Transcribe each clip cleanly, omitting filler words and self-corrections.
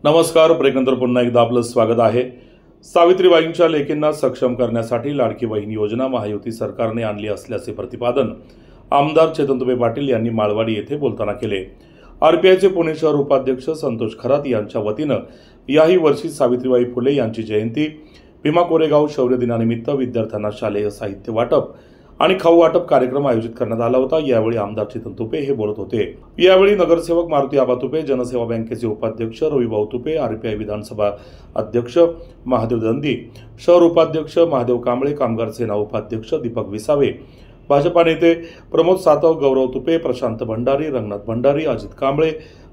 नमस्कार, ब्रेकनंतर पुन्हा एकदा आपलं स्वागत आहे। सावित्रीबाईंच्या लेकींना सक्षम करण्यासाठी लाडकी बहीण योजना महायुती सरकारने आणली असल्याचे प्रतिपादन आमदार चेतन तुपे पाटील यांनी माळवाडी येथे बोलताना केले। आरपीआयचे पुणे शहर उपाध्यक्ष संतोष खरात यांच्या वतीनं याही वर्षी सावित्रीबाई फुले यांची जयंती, भीमा कोरेगाव शौर्य दिनानिमित्त विद्यार्थ्यांना शालेय साहित्य वाटप आणि खाऊ वाटप कार्यक्रम आयोजित करण्यात आला होता। यावेळी आमदार चेतन तुपे हे बोलत होते। यावेळी नगरसेवक मारुती आबा तुपे, जनसेवा बँकेचे उपाध्यक्ष रविभाऊ तुपे, आरपीआय विधानसभा अध्यक्ष महादेव दंदी, शहर उपाध्यक्ष महादेव कांबळे, कामगार सेना उपाध्यक्ष दीपक विसावे, भाजपा नेते प्रमोद सातव, गौरव तुपे, प्रशांत भंडारी, रंगनाथ भंडारी, अजित कांबळे,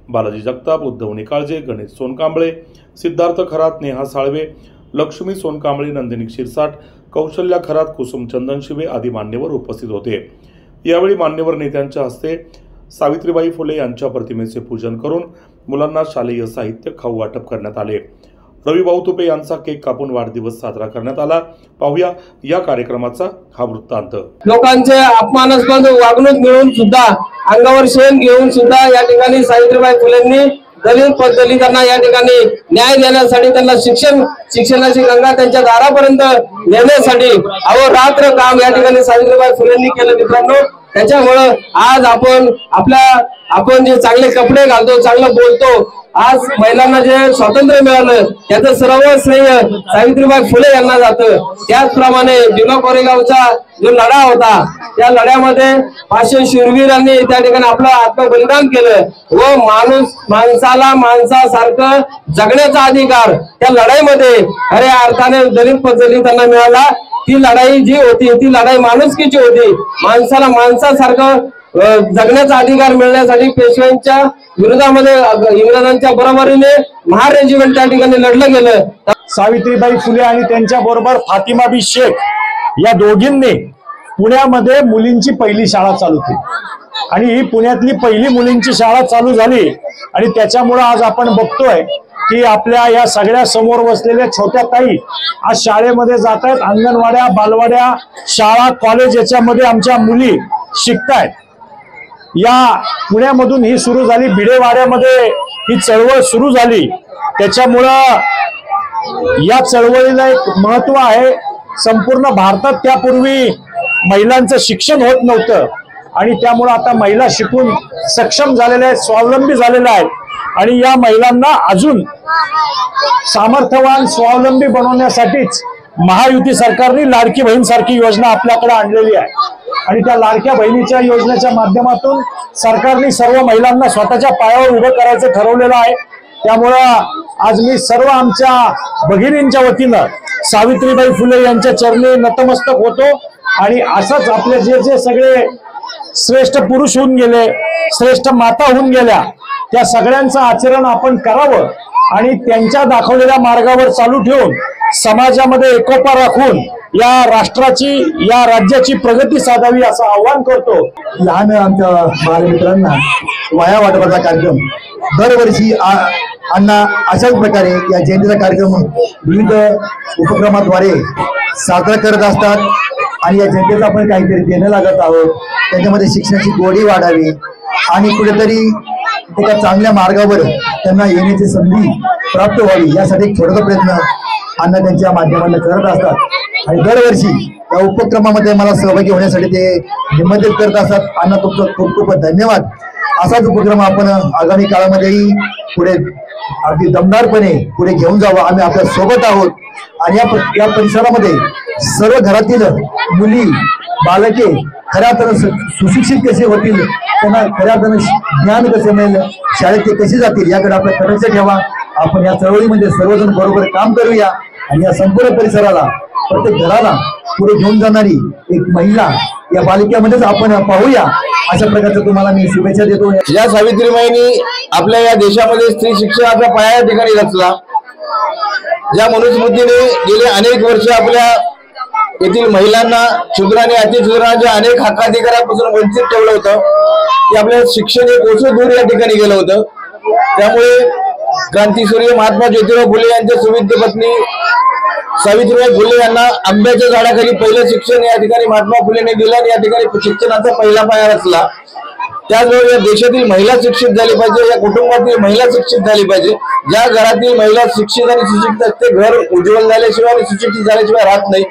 बालाजी जगताप, उद्धव निकाळजे, गणेश सोनकांबळे, सिद्धार्थ खरात, नेहा साळवे, लक्ष्मी सोनकांबळे, नंदिनी क्षीरसाट, कौशल्या खरात, कुसुम चंदन शिवे आदी मान्यवर उपस्थित होते। यावेळी मान्यवर नेत्यांच्या हस्ते सावित्रीबाई फुले यांच्या प्रतिमेचे पूजन करून मुलांना शालेय साहित्य खाऊ वाटप करण्यात आले। रविभाऊ तुपे यांचा केक कापून वाढदिवस साजरा करण्यात आला। पाहूया या कार्यक्रमाचा हा वृत्तांत। लोकांचे अपमानास्पद वागणूक मिळून सुद्धा अंगावर शेण घेऊन सुद्धा या ठिकाणी सावित्रीबाई फुलेंनी दलितांना या ठिकाणी न्याय देण्यासाठी, त्यांना शिक्षणाची गंगा त्यांच्या दारापर्यंत नेण्यासाठी अहोरात्र काम या ठिकाणी सावित्रीबाई फुलेंनी केलं। मित्रांनो, त्याच्यामुळे आज आपण जे चांगले कपडे घालतो, चांगलं बोलतो, आज महिलांना जे स्वातंत्र्य मिळालं त्याचं सर्व श्रेय सावित्रीबाई फुले यांना जातं। त्याचप्रमाणे भीमा कोरेगावचा जो लढा होता, त्या लढ्यामध्ये 500 शूरवीरांनी त्या ठिकाणी आपलं आत्मबलिदान केलं व माणसाला माणसासारखं जगण्याचा अधिकार त्या लढाईमध्ये खऱ्या अर्थाने दलितांना मिळाला। ती लढाई जी होती ती लढाई माणुसकीची होती। माणसाला माणसासारखं जगण्याचा अधिकार मिळण्यासाठी पेशव्यांच्या विरोधामध्ये इंग्रजांच्या बरोबरीने महार रेजिमेंट त्या ठिकाणी लढलं गेलं। सावित्रीबाई फुले आणि त्यांच्या बरोबर फातिमा बी शेख या दोघींनी पुण्यामध्ये मुलींची पहिली शाळा चालू केली आणि ही पुण्यातली पहिली मुलींची शाळा चालू झाली आणि त्याच्यामुळे आज आपण बघतोय की आपल्या या सगळ्या समोर बसलेल्या छोट्या ताई आज शाळेमध्ये जात आहेत। अंगणवाड्या, बालवाड्या, शाळा, कॉलेज याच्यामध्ये आमच्या मुली शिकतायत। या पुण्यामधून ही सुरू झाली, भिडेवाड्यामध्ये ही चळवळ सुरू झाली। त्याच्यामुळं या चळवळीला एक महत्व आहे। संपूर्ण भारतात त्यापूर्वी महिलांचं शिक्षण होत नव्हतं आणि त्यामुळे आता महिला शिकून सक्षम झालेल्या आहेत, स्वावलंबी झालेल्या आहेत आणि या महिलांना अजून सामर्थ्यवान स्वावलंबी बनवण्यासाठीच महायुती सरकारने लाडकी बहीण सारखी योजना आपल्याकडे आणलेली आहे आणि त्या लाडक्या बहिणीच्या योजनेच्या माध्यमातून सरकारने सर्व महिलांना स्वतःच्या पायावर उभं करायचं ठरवलेलं आहे। त्यामुळं आज मी सर्व आमच्या भगिनींच्या वतीनं सावित्रीबाई फुले यांच्या चरणी नतमस्तक होतो आणि असंच आपले जे सगळे श्रेष्ठ पुरुष होऊन गेले, श्रेष्ठ माता होऊन गेल्या, त्या सगळ्यांचं आचरण आपण करावं आणि त्यांच्या दाखवलेल्या मार्गावर चालू ठेवून समाजामध्ये एकोपा राखून या राष्ट्राची, या राज्याची प्रगती साधावी असं आवाहन करतो। लहान आमच्या बालमित्रांना वाया वाटपाचा कार्यक्रम दरवर्षी अण्णा अशाच प्रकारे या जयंतीचा कार्यक्रम विविध उपक्रमाद्वारे साजरा करत असतात आणि या जनतेला आपण काहीतरी देणं लागत आहोत। त्याच्यामध्ये शिक्षणाची गोडी वाढावी आणि कुठेतरी एका चांगल्या मार्गावर त्यांना येण्याची संधी प्राप्त व्हावी यासाठी छोटासा प्रयत्न अण्णा त्यांच्या माध्यमातून करत असतात आणि दरवर्षी या उपक्रमामध्ये मला सहभागी होण्यासाठी ते निमंत्रित करत असतात। अण्णा तुमचं खूप खूप धन्यवाद। असाच उपक्रम आपण आगामी काळामध्येही पुढे अगदी दमदारपणे पुढे घेऊन जावं। आम्ही आपल्या सोबत आहोत आणि या परिसरामध्ये सर्व घरातील मुली, बालके खऱ्या अर्थानं सुशिक्षित कसे होतील, त्यांना खऱ्या अर्थानं ज्ञान कसे मिळेल, शाळेत ते कसे जातील याकडे आपलं लक्ष ठेवा। आपण या चळवळीमध्ये सर्वजण बरोबर काम करूया आणि या संपूर्ण परिसराला, प्रत्येक घराला पुढे घेऊन जाणारी एक महिला या बालिकेमध्येच आपण पाहूया। अशा प्रकारचं तुम्हाला मी शुभेच्छा देतो। या सावित्रीबाईंनी आपल्या या देशामध्ये स्त्री शिक्षणाचा पाया या ठिकाणी रचला। ज्या मनुस्मृतीने गेले अनेक वर्ष आपल्या येथील महिलांना, शूद्र आणि अतिशूद्रांच्या अनेक हक्काधिकारापासून वंचित ठेवलं होतं, की आपल्या शिक्षण एक ओझं दूर या ठिकाणी गेलं होतं। त्यामुळे क्रांतीसूर्य महात्मा ज्योतिराव फुले यांच्या सुविद्य पत्नी सावित्रीबाई फुले यांना आंब्याच्या झाडाखाली पहिलं शिक्षण या ठिकाणी महात्मा फुलेने दिलं आणि या ठिकाणी शिक्षणाचा पहिला पाया रचला। त्याचबरोबर या देशातील महिला शिक्षित झाली पाहिजे, या कुटुंबातील महिला शिक्षित झाली पाहिजे. ज्या घरातील महिला शिक्षित आणि सुशिक्षित असते घर उज्ज्वल झाल्याशिवाय आणि सुशिक्षित झाल्याशिवाय राहत नाही.